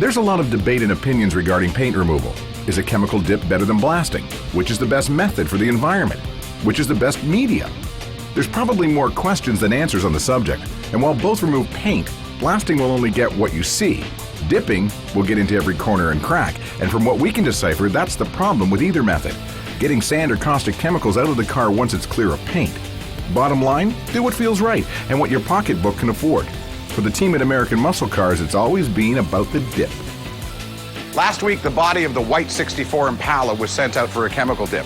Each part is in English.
There's a lot of debate and opinions regarding paint removal. Is a chemical dip better than blasting? Which is the best method for the environment? Which is the best media? There's probably more questions than answers on the subject, and while both remove paint, blasting will only get what you see. Dipping will get into every corner and crack, and from what we can decipher, that's the problem with either method. Getting sand or caustic chemicals out of the car once it's clear of paint. Bottom line, do what feels right and what your pocketbook can afford. For the team at American Muscle Cars, it's always been about the dip. Last week, the body of the white 64 Impala was sent out for a chemical dip.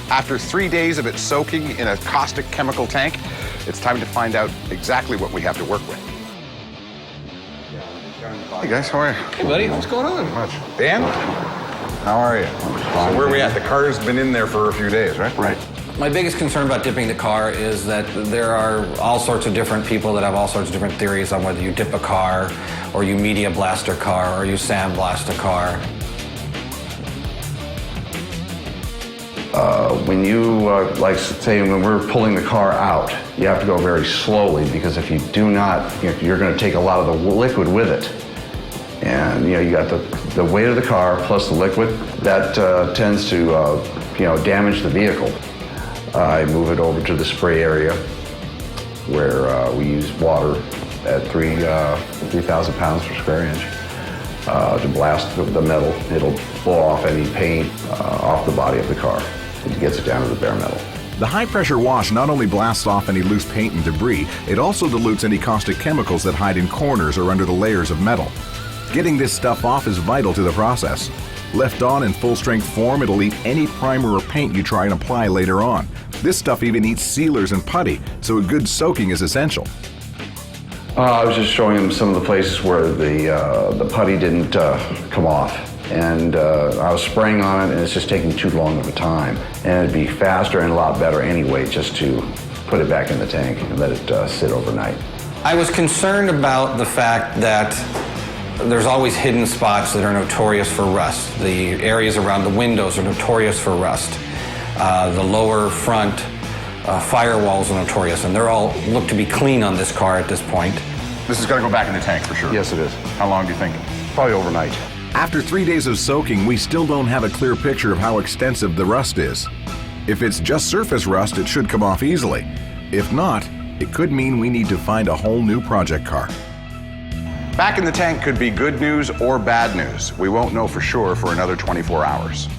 After 3 days of it soaking in a caustic chemical tank, it's time to find out exactly what we have to work with. Hey guys, how are you? Hey buddy, what's going on? Not much. Dan? How are you? So where are we at? The car's been in there for a few days, right? Right. My biggest concern about dipping the car is that there are all sorts of different people that have all sorts of different theories on whether you dip a car, or you media blast a car, or you sandblast a car. When you, like say, when we're pulling the car out, you have to go very slowly because if you do not, you're going to take a lot of the liquid with it. And you got the weight of the car plus the liquid that tends to damage the vehicle. I move it over to the spray area where we use water at 3,000 pounds per square inch to blast the metal. It'll blow off any paint off the body of the car. It gets it down to the bare metal. The high-pressure wash not only blasts off any loose paint and debris, it also dilutes any caustic chemicals that hide in corners or under the layers of metal. Getting this stuff off is vital to the process. Left on in full-strength form, it'll eat any primer or paint you try and apply later on. This stuff even eats sealers and putty, so a good soaking is essential. I was just showing him some of the places where the putty didn't come off. And I was spraying on it, and it's just taking too long of a time. And it'd be faster and a lot better anyway just to put it back in the tank and let it sit overnight. I was concerned about the fact that there's always hidden spots that are notorious for rust. The areas around the windows are notorious for rust. The lower front firewalls are notorious, and they're all look to be clean on this car at this point. This is going to go back in the tank for sure. Yes, it is. How long do you think? Probably overnight. After 3 days of soaking, we still don't have a clear picture of how extensive the rust is. If it's just surface rust, it should come off easily. If not, it could mean we need to find a whole new project car. Back in the tank could be good news or bad news. We won't know for sure for another 24 hours.